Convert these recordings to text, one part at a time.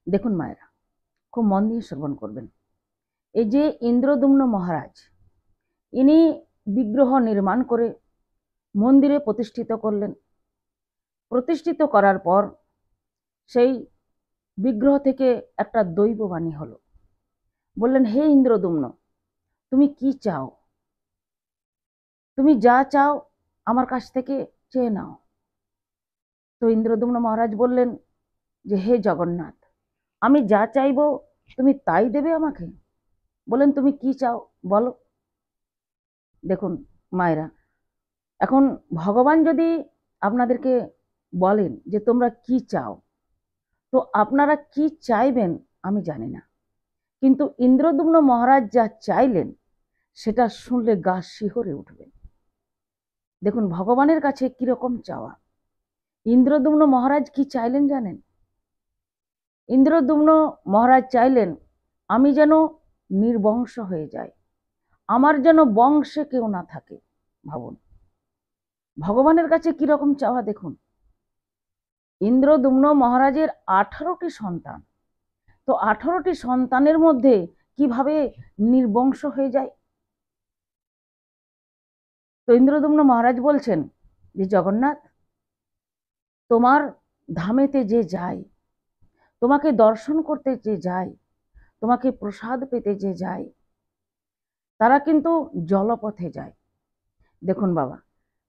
দেখুন মায়েরা, খুব মন দিয়ে শ্রবণ করবেন। এই যে ইন্দ্রদ্যুম্ন মহারাজ, ইনি বিগ্রহ নির্মাণ করে মন্দিরে প্রতিষ্ঠিত করলেন। প্রতিষ্ঠিত করার পর সেই বিগ্রহ থেকে একটা দৈববাণী হলো। বললেন, হে ইন্দ্রদ্যুম্ন, তুমি কি চাও? তুমি যা চাও আমার কাছ থেকে চেয়ে নাও। তো ইন্দ্রদ্যুম্ন মহারাজ বললেন যে, হে জগন্নাথ, আমি যা চাইবো তুমি তাই দেবে আমাকে? বলেন, তুমি কি চাও বলো। দেখুন মায়েরা, এখন ভগবান যদি আপনাদেরকে বলেন যে তোমরা কি চাও, তো আপনারা কি চাইবেন আমি জানি না, কিন্তু ইন্দ্রদ্যুম্ন মহারাজ যা চাইলেন সেটা শুনলে গা শিহরে উঠবে। দেখুন ভগবানের কাছে কিরকম চাওয়া। ইন্দ্রদ্যুম্ন মহারাজ কি চাইলেন জানেন? ইন্দ্রদ্যুম্ন মহারাজ চাইলেন আমি যেন নির্বংশ হয়ে যাই, আমার যেন বংশে কেউ না থাকে। ভাবুন ভগবানের কাছে কিরকম চাওয়া। দেখুন ইন্দ্রদ্যুম্ন মহারাজের 18টি সন্তান, তো 18টি সন্তানের মধ্যে কিভাবে নির্বংশ হয়ে যায়? তো ইন্দ্রদ্যুম্ন মহারাজ বলছেন যে, জগন্নাথ, তোমার ধামেতে যে যায়, তোমাকে দর্শন করতে যে যায়, তোমাকে প্রসাদ পেতে যে যায়, তারা কিন্তু জলপথে যায়। দেখুন বাবা,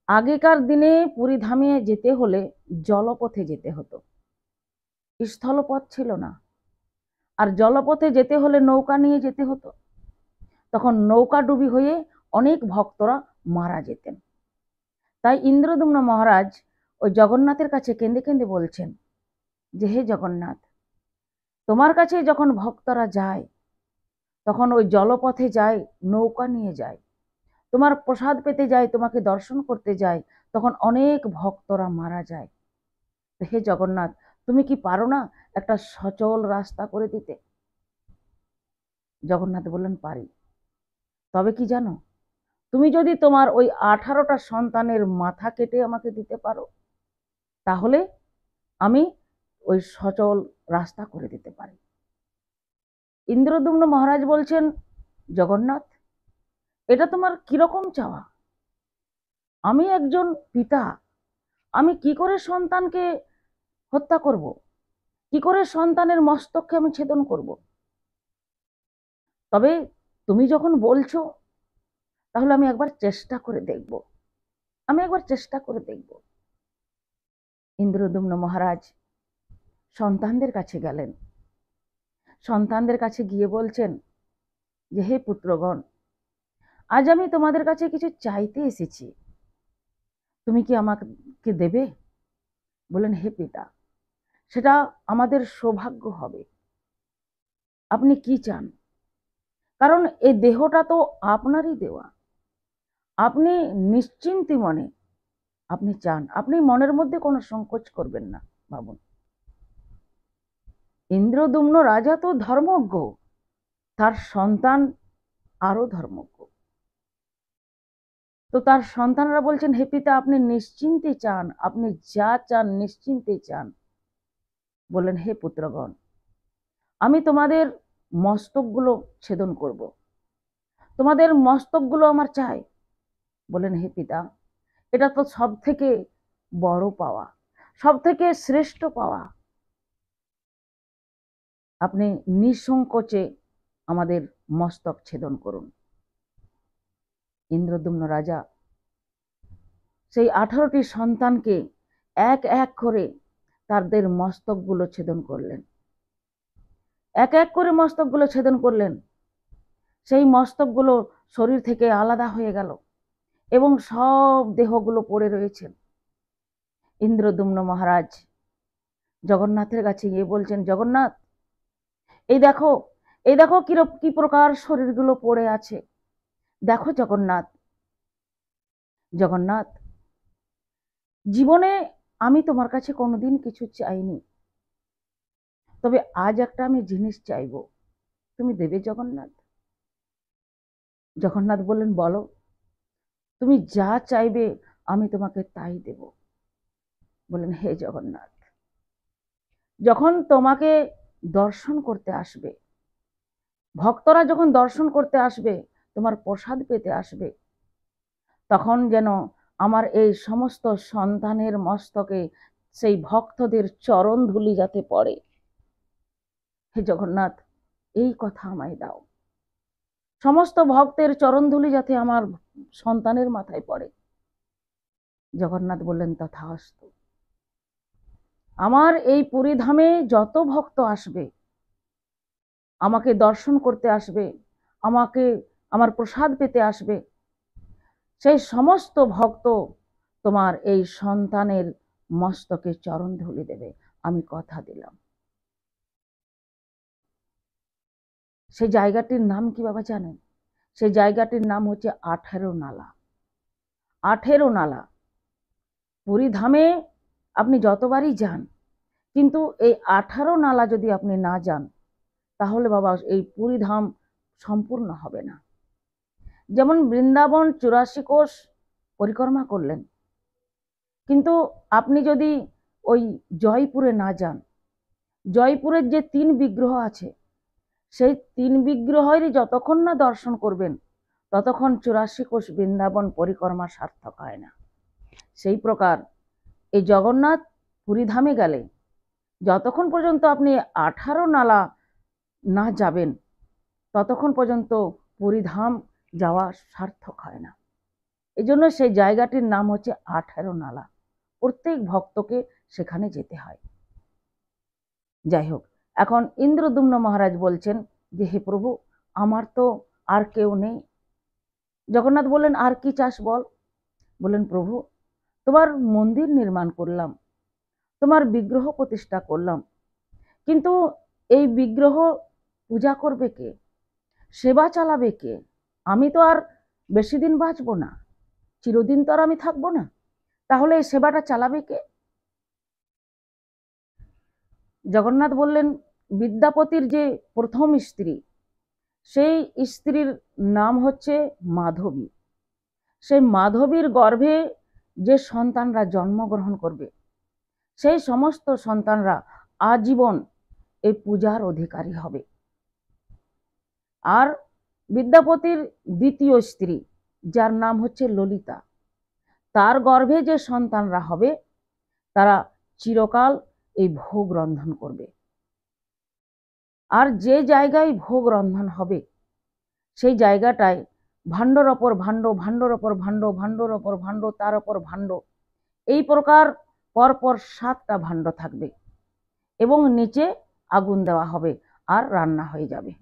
আগেকার দিনে পুরী ধামে যেতে হলে জলপথে যেতে হতো, স্থলপথ ছিল না। আর জলপথে যেতে হলে নৌকা নিয়ে যেতে হতো। তখন নৌকা ডুবি হয়ে অনেক ভক্তরা মারা যেতেন। তাই ইন্দ্রদ্যুম্ন মহারাজ ওই জগন্নাথের কাছে কেঁদে কেঁদে বলছেন যে, হে জগন্নাথ, তোমার কাছে যখন ভক্তরা যায় তখন ওই জলপথে যায়, নৌকা নিয়ে যায়, তোমার প্রসাদ পেতে যায়, তোমাকে দর্শন করতে যায়, তখন অনেক ভক্তরা মারা যায়। হে জগন্নাথ, তুমি কি পারো না একটা সচল রাস্তা করে দিতে? জগন্নাথ বললেন, পারি। তবে কি জানো, তুমি যদি তোমার ওই 18টা সন্তানের মাথা কেটে আমাকে দিতে পারো, তাহলে আমি ওই সচল রাস্তা করে দিতে পারি। ইন্দ্রদ্যুম্ন মহারাজ বলছেন, জগন্নাথ, এটা তোমার কিরকম চাওয়া? আমি একজন পিতা, আমি কি করে সন্তানকে হত্যা করব? কি করে সন্তানের মস্তককে আমি ছেদন করব? তবে তুমি যখন বলছো, তাহলে আমি একবার চেষ্টা করে দেখব, আমি একবার চেষ্টা করে দেখব। ইন্দ্রদ্যুম্ন মহারাজ সন্তানদের কাছে গেলেন। সন্তানদের কাছে গিয়ে বলছেন যে, হে পুত্রগণ, আজ আমি তোমাদের কাছে কিছু চাইতে এসেছি, তুমি কি আমাকে দেবে? বলেন, হে পিতা, সেটা আমাদের সৌভাগ্য হবে। আপনি কি চান? কারণ এই দেহটা তো আপনারই দেওয়া। আপনি নিশ্চিন্তি মনে আপনি চান, আপনি মনের মধ্যে কোনো সংকোচ করবেন না। ভাবুন, ইন্দ্রদ্যুম্ন রাজা তো ধর্মজ্ঞ, তার সন্তান আরো ধর্মজ্ঞ। তো তার সন্তানরা বলছেন, হে পিতা, আপনি নিশ্চিন্তে চান, আপনি যা চান নিশ্চিন্তে চান। বললেন, হে পুত্রগণ, আমি তোমাদের মস্তকগুলো ছেদন করব, তোমাদের মস্তকগুলো আমার চাই। বললেন, হে পিতা, এটা তো সব থেকে বড় পাওয়া, সব থেকে শ্রেষ্ঠ পাওয়া। আপনি নিঃসংকোচে আমাদের মস্তক ছেদন করুন। ইন্দ্রদ্যুম্ন রাজা সেই 18টি সন্তানকে এক এক করে তাদের মস্তকগুলো ছেদন করলেন। এক এক করে মস্তকগুলো ছেদন করলেন। সেই মস্তকগুলো শরীর থেকে আলাদা হয়ে গেল এবং সব দেহগুলো পড়ে রয়েছে। ইন্দ্রদ্যুম্ন মহারাজ জগন্নাথের কাছে গিয়ে বলছেন, জগন্নাথ, এই দেখো, এই দেখো কি প্রকার শরীরগুলো পড়ে আছে। দেখো জগন্নাথ, জগন্নাথ, জীবনে আমি তোমার কাছে কোনোদিন কিছু চাইনি, তবে আজ একটা আমি জিনিস চাইবো, তুমি দেবে জগন্নাথ? জগন্নাথ বললেন, বলো, তুমি যা চাইবে আমি তোমাকে তাই দেব। বললেন, হে জগন্নাথ, যখন তোমাকে দর্শন করতে আসবে, ভক্তরা যখন দর্শন করতে আসবে, তোমার প্রসাদ পেতে আসবে, তখন যেন আমার এই সমস্ত সন্তানের মস্তকে সেই ভক্তদের চরণ ধুলি যাতে পড়ে। হে জগন্নাথ, এই কথা আমায় দাও, সমস্ত ভক্তের চরণ ধুলি যাতে আমার সন্তানের মাথায় পড়ে। জগন্নাথ বললেন, তথাস্তু। আমার এই পুরী ধামে যত ভক্ত আসবে, আমাকে দর্শন করতে আসবে, আমাকে আমার প্রসাদ পেতে আসবে, সেই সমস্ত ভক্ত তোমার এই সন্তানের মস্তকে চরণ ধুলি দেবে, আমি কথা দিলাম। সেই জায়গাটির নাম কি বাবা জানেন? সেই জায়গাটির নাম হচ্ছে 18 নালা। 18 নালা। পুরী ধামে আপনি যতবারই যান, কিন্তু এই 18 নালা যদি আপনি না যান, তাহলে বাবা এই পুরী ধাম সম্পূর্ণ হবে না। যেমন বৃন্দাবন 84 কোষ পরিক্রমা করলেন, কিন্তু আপনি যদি ওই জয়পুরে না যান, জয়পুরের যে 3 বিগ্রহ আছে, সেই 3 বিগ্রহেরই যতক্ষণ না দর্শন করবেন, ততক্ষণ 84 কোষ বৃন্দাবন পরিক্রমা সার্থক হয় না। সেই প্রকার এই জগন্নাথ পুরী ধামে গেলে যতক্ষণ পর্যন্ত আপনি 18 নালা না যাবেন, ততক্ষণ পর্যন্ত পুরী ধাম যাওয়া সার্থক হয় না। এই জন্য সেই জায়গাটির নাম হচ্ছে 18 নালা। প্রত্যেক ভক্তকে সেখানে যেতে হয়। যাই হোক, এখন ইন্দ্রদ্যুম্ন মহারাজ বলছেন যে, হে প্রভু, আমার তো আর কেউ নেই। জগন্নাথ বললেন, আর কি চাস বল। বললেন, প্রভু, তোমার মন্দির নির্মাণ করলাম, তোমার বিগ্রহ প্রতিষ্ঠা করলাম, কিন্তু এই বিগ্রহ পূজা করবে কে, সেবা চালাবে কে? আমি তো আর বেশি দিন বাঁচবো না, চিরদিন তো আর আমি থাকবো না, তাহলে এই সেবাটা চালাবে কে? জগন্নাথ বললেন, বিদ্যাপতির যে প্রথম স্ত্রী, সেই স্ত্রীর নাম হচ্ছে মাধবী। সেই মাধবীর গর্ভে যে সন্তানরা জন্মগ্রহণ করবে, সেই সমস্ত সন্তানরা আজীবন এই পূজার অধিকারী হবে। আর বিদ্যাপতির দ্বিতীয় স্ত্রী, যার নাম হচ্ছে ললিতা, তার গর্ভে যে সন্তানরা হবে, তারা চিরকাল এই ভোগ রন্ধন করবে। আর যে জায়গায় ভোগ রন্ধন হবে, সেই জায়গাটায় ভাণ্ডর ওপর ভাণ্ড, ভাণ্ডর ওপর ভাণ্ড, ভাণ্ডর ওপর ভাণ্ড, তার ওপর ভাণ্ড, এই প্রকার পরপর 7টা ভাণ্ড থাকবে, এবং নিচে আগুন দেওয়া হবে আর রান্না হয়ে যাবে।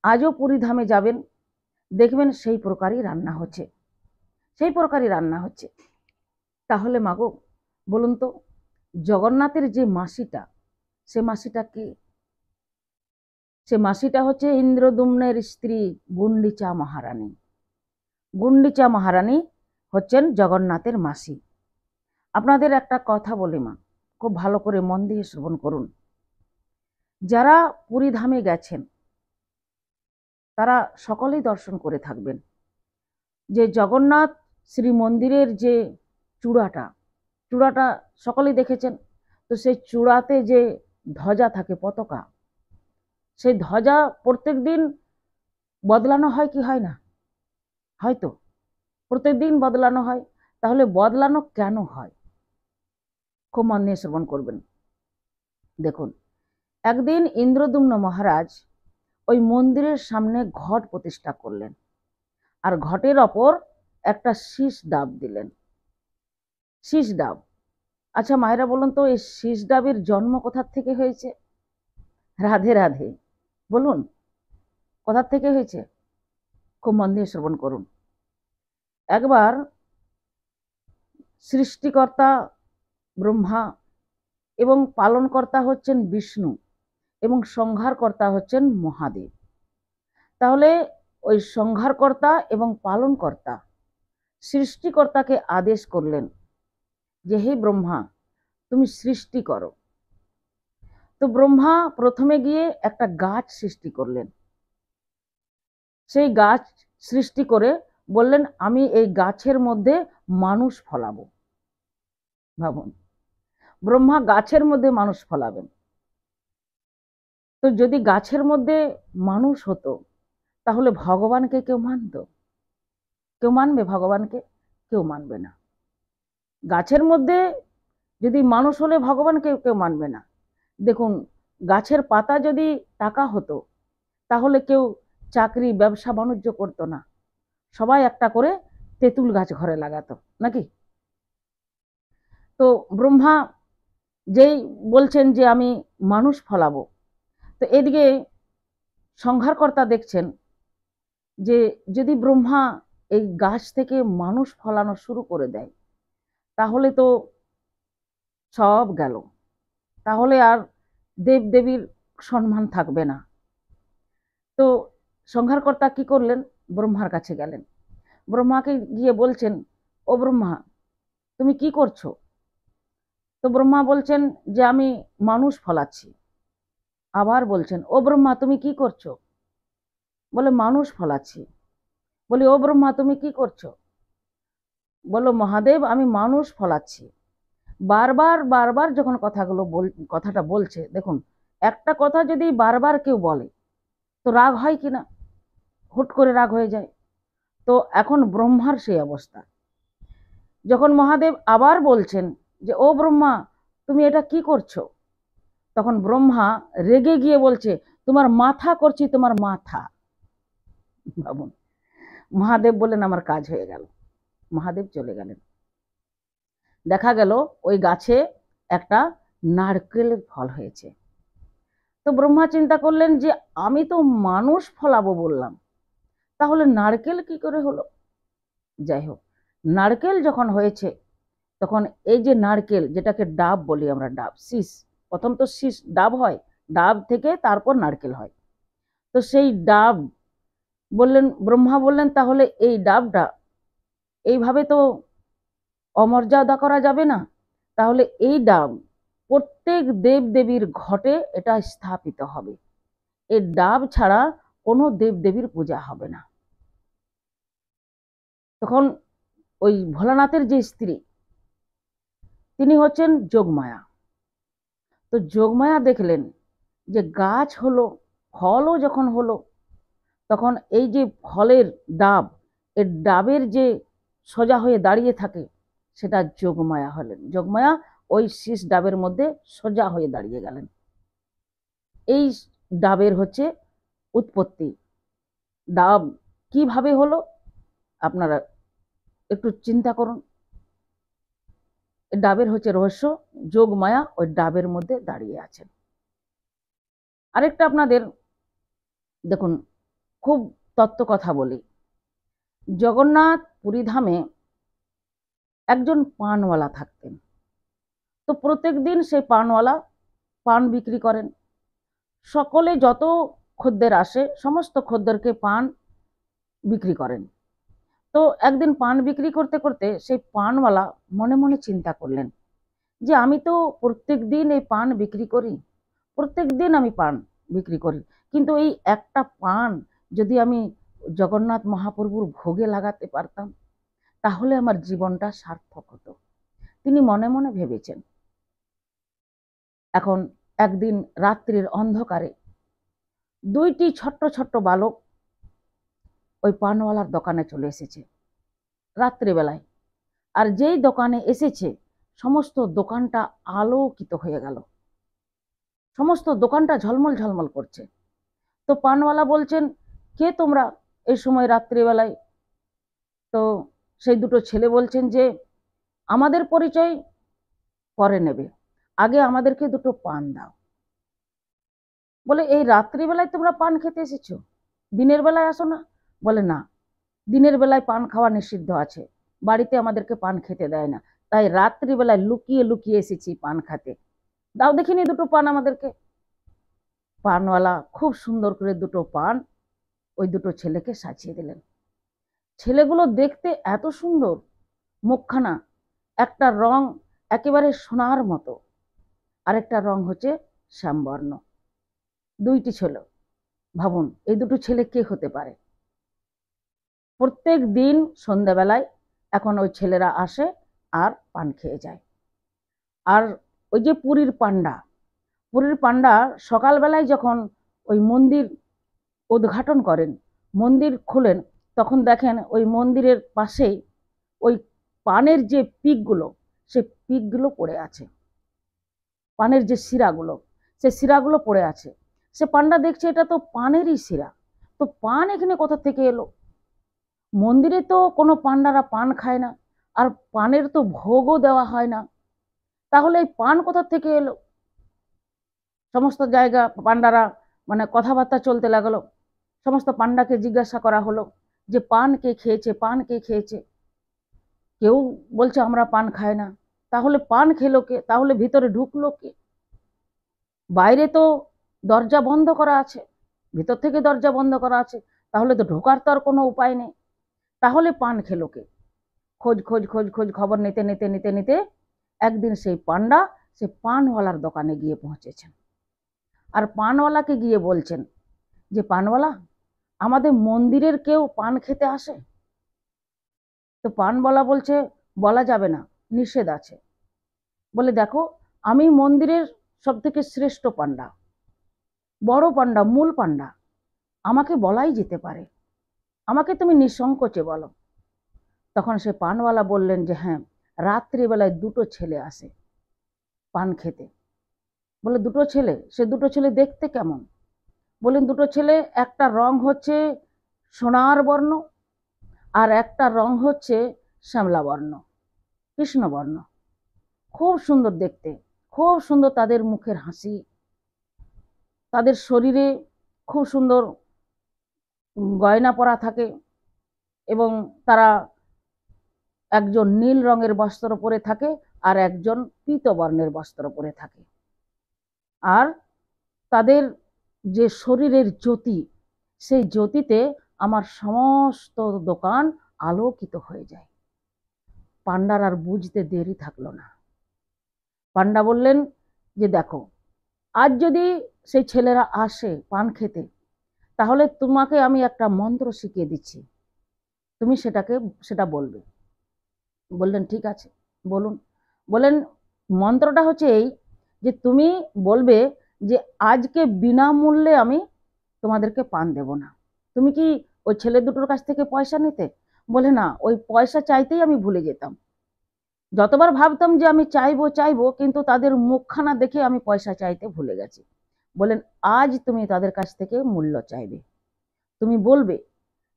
আজও পুরী ধামে যাবেন, দেখবেন সেই প্রকারই রান্না হচ্ছে, সেই প্রকারই রান্না হচ্ছে। তাহলে মাগো, বলুন তো, জগন্নাথের যে মাসিটা, সে মাসিটা কে? সে মাসিটা হচ্ছে ইন্দ্রদ্যুম্নের স্ত্রী গুন্ডিচা মহারানী। গুন্ডিচা মহারানী হচ্ছেন জগন্নাথের মাসি। আপনাদের একটা কথা বলি মা, খুব ভালো করে মন দিয়ে শ্রবণ করুন। যারা পুরী ধামে গেছেন, তারা সকলেই দর্শন করে থাকবেন যে জগন্নাথ শ্রী মন্দিরের যে চূড়াটা সকলেই দেখেছেন। তো সেই চূড়াতে যে ধ্বজা থাকে, পতাকা, সেই ধ্বজা প্রত্যেক দিন বদলানো হয় কি হয় না? হয়তো প্রত্যেক দিন বদলানো হয়। তাহলে বদলানো কেন হয়? খুব মন দিয়ে শ্রবণ করবেন। দেখুন, একদিন ইন্দ্রদ্যুম্ন মহারাজ ওই মন্দিরের সামনে ঘট প্রতিষ্ঠা করলেন, আর ঘটের ওপর একটা শীষ ডাব দিলেন। শীষ ডাব। আচ্ছা মায়েরা বলুন তো, এই শীষ ডাবের জন্ম কোথা থেকে হয়েছে? রাধে রাধে, বলুন কোথা থেকে হয়েছে? খুব মন দিয়ে শ্রবণ করুন। একবার সৃষ্টিকর্তা ব্রহ্মা এবং পালনকর্তা হচ্ছেন বিষ্ণু এবং সংহারকর্তা হচ্ছেন মহাদেব। তাহলে ওই সংহারকর্তা এবং পালনকর্তা সৃষ্টিকর্তাকে আদেশ করলেন যে, হে ব্রহ্মা, তুমি সৃষ্টি করো। তো ব্রহ্মা প্রথমে গিয়ে একটা গাছ সৃষ্টি করলেন। সেই গাছ সৃষ্টি করে বললেন, আমি এই গাছের মধ্যে মানুষ ফলাবো। ভাবুন, ব্রহ্মা গাছের মধ্যে মানুষ ফলাবেন। তো যদি গাছের মধ্যে মানুষ হতো তাহলে ভগবানকে কেউ মানত? কেউ মানবে ভগবানকে? কেউ মানবে না। গাছের মধ্যে যদি মানুষ হলে ভগবানকে কেউ মানবে না। দেখুন, গাছের পাতা যদি টাকা হতো তাহলে কেউ চাকরি ব্যবসা বাণিজ্য করতো না, সবাই একটা করে তেঁতুল গাছ ঘরে লাগাতো, নাকি? তো ব্রহ্মা যেই বলছেন যে আমি মানুষ ফলাবো, তো এদিকে সংহারকর্তা দেখছেন যে যদি ব্রহ্মা এই গাছ থেকে মানুষ ফলানো শুরু করে দেয় তাহলে তো সব গেল, তাহলে আর দেব দেবীর সম্মান থাকবে না। তো সংহারকর্তা কি করলেন? ব্রহ্মার কাছে গেলেন, ব্রহ্মাকে গিয়ে বলছেন, ও ব্রহ্মা, তুমি কি করছো? তো ব্রহ্মা বলছেন যে আমি মানুষ ফলাচ্ছি। আবার বলছেন, ও ব্রহ্মা তুমি কি করছো? বলে মানুষ ফলাচ্ছি। বলি, ও ব্রহ্মা তুমি কি করছো? বলো, মহাদেব আমি মানুষ ফলাচ্ছি। বারবার বারবার যখন কথাটা বলছে, দেখুন একটা কথা যদি বারবার কেউ বলে তো রাগ হয় কিনা? হুট করে রাগ হয়ে যায়। তো এখন ব্রহ্মার সেই অবস্থা। যখন মহাদেব আবার বলছেন যে ও ব্রহ্মা তুমি এটা কি করছো, তখন ব্রহ্মা রেগে গিয়ে বলছে, তোমার মাথা করছি, তোমার মাথা। ভাবুন, মহাদেব বললেন আমার কাজ হয়ে গেল। মহাদেব চলে গেলেন। দেখা গেল ওই গাছে একটা নারকেলের ফল হয়েছে। তো ব্রহ্মা চিন্তা করলেন যে আমি তো মানুষ ফলাবো বললাম, তাহলে নারকেল কি করে হলো? যাই হোক, নারকেল যখন হয়েছে তখন এই যে নারকেল, যেটাকে ডাব বলি আমরা, ডাব শীষ, প্রথম তো শীষ ডাব হয়, ডাব থেকে তারপর নারকেল হয়। তো সেই ডাব ব্রহ্মা বললেন তাহলে এই ডাবটা এইভাবে তো অমর্যাদা করা যাবে না, তাহলে এই ডাব প্রত্যেক দেব দেবীর ঘটে এটা স্থাপিত হবে। এই ডাব ছাড়া কোনো দেব দেবীর পূজা হবে না। তখন ওই ভোলানাথের যে স্ত্রী, তিনি হচ্ছেন যোগমায়া। তো যোগমায়া দেখলেন যে গাছ হলো, ফলও যখন হলো, তখন এই যে ফলের ডাব, এর ডাবের যে সোজা হয়ে দাঁড়িয়ে থাকে সেটা যোগমায়া হলেন। যোগমায়া ওই শীষ ডাবের মধ্যে সোজা হয়ে দাঁড়িয়ে গেলেন। এই ডাবের হচ্ছে উৎপত্তি। ডাব কিভাবে হলো আপনারা একটু চিন্তা করুন। ডাবের হচ্ছে রহস্য, যোগমায়া ওই ডাবের মধ্যে দাঁড়িয়ে আছেন। আরেকটা আপনাদের দেখুন, খুব তত্ত্ব কথা বলি। জগন্নাথ পুরী ধামে একজন পানওয়ালা থাকতেন। তো প্রত্যেক দিন সেই পানওয়ালা পান বিক্রি করেন। সকলে যত খদ্দের আসে সমস্ত খদ্দেরকে পান বিক্রি করেন। তো একদিন পান বিক্রি করতে করতে সেই পানওয়ালা মনে মনে চিন্তা করলেন যে আমি তো প্রত্যেক দিন এই পান বিক্রি করি, প্রত্যেক দিন আমি পান বিক্রি করি, কিন্তু এই একটা পান যদি আমি জগন্নাথ মহাপ্রভুর ভোগে লাগাতে পারতাম তাহলে আমার জীবনটা সার্থক হতো। তিনি মনে মনে ভেবেছেন। এখন একদিন রাত্রির অন্ধকারে দুইটি ছোট্ট ছোট্ট বালক ওই পানওয়ালার দোকানে চলে এসেছে রাত্রিবেলায়। আর যেই দোকানে এসেছে সমস্ত দোকানটা আলোকিত হয়ে গেল, সমস্ত দোকানটা ঝলমল ঝলমল করছে। তো পানওয়ালা বলছেন, কে তোমরা এই সময় রাত্রিবেলায়? তো সেই দুটো ছেলে বলছেন যে আমাদের পরিচয় পরে নেবে, আগে আমাদেরকে দুটো পান দাও। বলে, এই রাত্রিবেলায় তোমরা পান খেতে এসেছো, দিনের বেলায় আসো না? বলে, না, দিনের বেলায় পান খাওয়া নিষিদ্ধ আছে, বাড়িতে আমাদেরকে পান খেতে দেয় না, তাই রাত্রিবেলায় লুকিয়ে লুকিয়ে এসেছি পান খাতে, দাও দেখিনি দুটো পান আমাদেরকে। পানওয়ালা খুব সুন্দর করে দুটো পান ওই দুটো ছেলেকে সাজিয়ে দিলেন। ছেলেগুলো দেখতে এত সুন্দর, মুখখানা, একটা রং একেবারে সোনার মতো, আরেকটা রং হচ্ছে শ্যামবর্ণ। দুইটি ছেলে, ভাবুন এই দুটো ছেলে কে হতে পারে? প্রত্যেক দিন সন্ধ্যাবেলায় এখন ওই ছেলেরা আসে আর পান খেয়ে যায়। আর ওই যে পুরীর পান্ডা, পুরীর পান্ডা সকালবেলায় যখন ওই মন্দির উদ্ঘাটন করেন, মন্দির খোলেন, তখন দেখেন ওই মন্দিরের পাশেই ওই পানের যে পিকগুলো, সে পিকগুলো পড়ে আছে, পানের যে শিরাগুলো, সে শিরাগুলো পড়ে আছে। সে পান্ডা দেখছে এটা তো পানেরই শিরা, তো পান এখানে কোথা থেকে এলো? মন্দিরে তো কোনো পান্ডারা পান খায় না, আর পানের তো ভোগও দেওয়া হয় না, তাহলে এই পান কোথা থেকে এলো? সমস্ত জায়গা পান্ডারা মানে কথাবার্তা চলতে লাগলো। সমস্ত পান্ডাকে জিজ্ঞাসা করা হলো যে পান কে খেয়েছে, পান কে খেয়েছে। কেউ বলছে আমরা পান খাই না। তাহলে পান খেলো কে? তাহলে ভিতরে ঢুকলো কে? বাইরে তো দরজা বন্ধ করা আছে, ভিতর থেকে দরজা বন্ধ করা আছে, তাহলে তো ঢোকার তো আর কোনো উপায় নেই। তাহলে পান খেলো কে? খোঁজ খোঁজ খোঁজ খোঁজ খবর নিতে নিতে নিতে নিতে একদিন সেই পান্ডা সে পানওয়ালার দোকানে গিয়ে পৌঁছেছেন। আর পানওয়ালাকে গিয়ে বলছেন যে পানওয়ালা, আমাদের মন্দিরের কেউ পান খেতে আসে? তো পানওয়ালা বলছে বলা যাবে না, নিষেধ আছে। বলে দেখো, আমি মন্দিরের সব থেকে শ্রেষ্ঠ পান্ডা, বড় পান্ডা, মূল পান্ডা, আমাকে বলাই যেতে পারে, আমাকে তুমি নিঃসংকোচে বলো। তখন সে পানওয়ালা বললেন যে হ্যাঁ, রাত্রিবেলায় দুটো ছেলে আসে পান খেতে। বলে দুটো ছেলে? সে দুটো ছেলে দেখতে কেমন? বলেন দুটো ছেলে, একটা রং হচ্ছে সোনার বর্ণ, আর একটা রং হচ্ছে শ্যামলা বর্ণ, কৃষ্ণবর্ণ। খুব সুন্দর দেখতে, খুব সুন্দর তাদের মুখের হাসি, তাদের শরীরে খুব সুন্দর গয়না পরা থাকে, এবং তারা একজন নীল রঙের বস্ত্র পরে থাকে আর একজন পীতবর্ণের বস্ত্র পরে থাকে। আর তাদের যে শরীরের জ্যোতি, সেই জ্যোতিতে আমার সমস্ত দোকান আলোকিত হয়ে যায়। পান্ডার আর বুঝতে দেরি থাকলো না। পান্ডা বললেন যে দেখো, আজ যদি সেই ছেলেরা আসে পান খেতে, তাহলে তোমাকে আমি একটা মন্ত্র শিখিয়ে দিচ্ছি, তুমি সেটা বলবে। বললেন ঠিক আছে, বলুন। বলেন মন্ত্রটা হচ্ছে এই, যে তুমি বলবে যে আজকে বিনামূল্যে আমি তোমাদেরকে পান দেব না। তুমি কি ওই ছেলে দুটোর কাছ থেকে পয়সা নিতে? বলে না, ওই পয়সা চাইতেই আমি ভুলে যেতাম। যতবার ভাবতাম যে আমি চাইবো চাইবো, কিন্তু তাদের মুখখানা দেখে আমি পয়সা চাইতে ভুলে গেছি। বলেন আজ তুমি তাদের কাছ থেকে মূল্য চাইবে, তুমি বলবে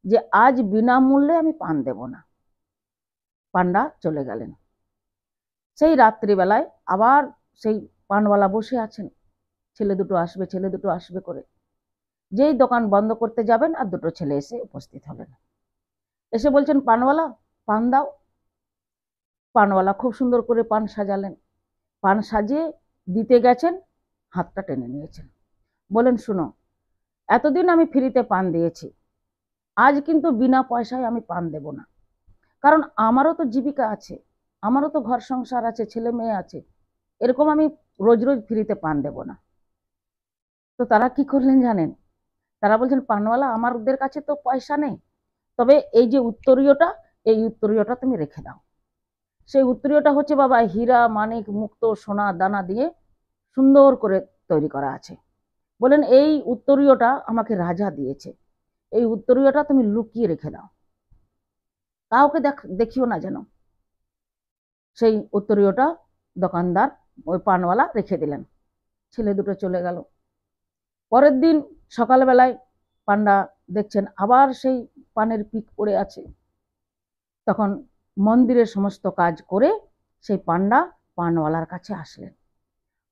যে আজ বিনামূল্যে আমি পান দেব না। পান্ডা চলে গেলেন। সেই রাত্রিবেলায় আবার সেই পানওয়ালা বসে আছেন, ছেলে দুটো আসবে, ছেলে দুটো আসবে করে। যেই দোকান বন্ধ করতে যাবেন, আর দুটো ছেলে এসে উপস্থিত হলেন। এসে বলছেন পানওয়ালা, পান দাও। পানওয়ালা খুব সুন্দর করে পান সাজালেন, পান সাজিয়ে দিতে গেছেন, হাতটা টেনে নিয়েছেন। বলেন শুনো, এতদিন আমি ফ্রিতে পান দিয়েছি, আজ কিন্তু বিনা পয়সায় আমি পান দেব না, কারণ আমারও তো জীবিকা আছে, আমারও তো ঘর সংসার আছে, ছেলে মেয়ে আছে, এরকম আমি রোজ রোজ ফ্রিতে পান দেব না। তো তারা কি করলেন জানেন? তারা বলছেন পানওয়ালা, আমাদের কাছে তো পয়সা নেই, তবে এই যে উত্তরীয়টা, এই উত্তরীয়টা তুমি রেখে দাও। সেই উত্তরীয়টা হচ্ছে বাবা হীরা মানিক মুক্ত সোনা দানা দিয়ে সুন্দর করে তৈরি করা আছে। বলেন এই উত্তরীয়টা আমাকে রাজা দিয়েছে, এই উত্তরীয়টা তুমি লুকিয়ে রেখে দাও, কাউকে দেখিও না যেন। সেই উত্তরীয়টা দোকানদার, ওই পানওয়ালা রেখে দিলেন। ছেলে দুটো চলে গেল। পরের দিন সকালবেলায় পান্ডা দেখছেন আবার সেই পানের পিক পড়ে আছে। তখন মন্দিরের সমস্ত কাজ করে সেই পান্ডা পানওয়ালার কাছে আসলেন,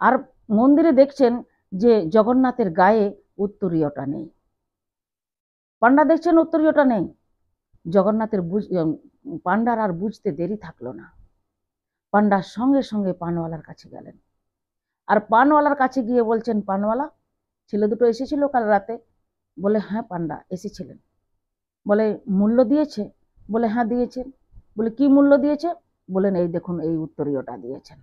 আর মন্দিরে দেখছেন যে জগন্নাথের গায়ে উত্তরীয়টা নেই। পান্ডা দেখছেন উত্তরীয়টা নেই, জগন্নাথের পান্ডার আর বুঝতে দেরি থাকলো না। পান্ডা সঙ্গে সঙ্গে পানওয়ালার কাছে গেলেন, আর পানওয়ালার কাছে গিয়ে বলছেন পানওয়ালা, ছেলে দুটো এসেছিল কাল রাতে? বলে হ্যাঁ পান্ডা এসেছিলেন। বলে মূল্য দিয়েছে? বলে হ্যাঁ দিয়েছেন। বলে কি মূল্য দিয়েছে? বলেন এই দেখুন, এই উত্তরীয়টা দিয়েছেন।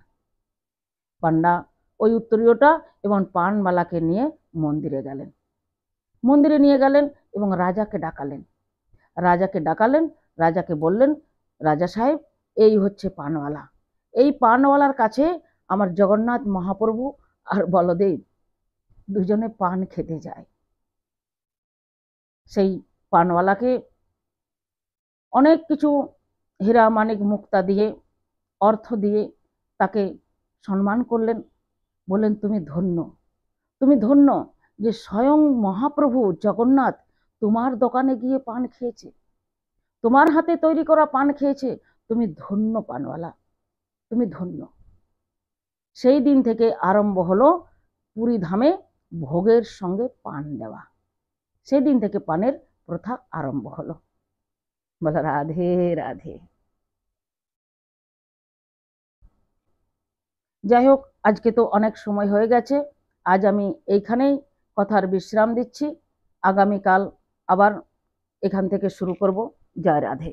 পান্ডা ওই উত্তরীয়টা এবং পানওয়ালাকে নিয়ে মন্দিরে গেলেন। মন্দিরে নিয়ে গেলেন এবং রাজাকে ডাকালেন। রাজাকে ডাকালেন, রাজাকে বললেন রাজা সাহেব, এই হচ্ছে পানওয়ালা, এই পানওয়ালার কাছে আমার জগন্নাথ মহাপ্রভু আর বলদেব দুজনে পান খেতে যায়। সেই পানওয়ালাকে অনেক কিছু হীরা মানিক মুক্তা দিয়ে, অর্থ দিয়ে তাকে সম্মান করলেন। বললেন তুমি ধন্য, তুমি ধন্য যে স্বয়ং মহাপ্রভু জগন্নাথ তোমার দোকানে গিয়ে পান খেয়েছে, তোমার হাতে তৈরি করা পান খেয়েছে, তুমি ধন্য পানওয়ালা, তুমি ধন্য। সেই দিন থেকে আরম্ভ হলো পুরী ধামে ভোগের সঙ্গে পান দেওয়া। সেই দিন থেকে পানের প্রথা আরম্ভ হলো। বলো রাধে রাধে। যাই হোক, আজকে তো অনেক সময় হয়ে গেছে, আজ আমি এইখানেই কথার বিশ্রাম দিচ্ছি। আগামীকাল আবার এখান থেকে শুরু করব। জয় রাধে।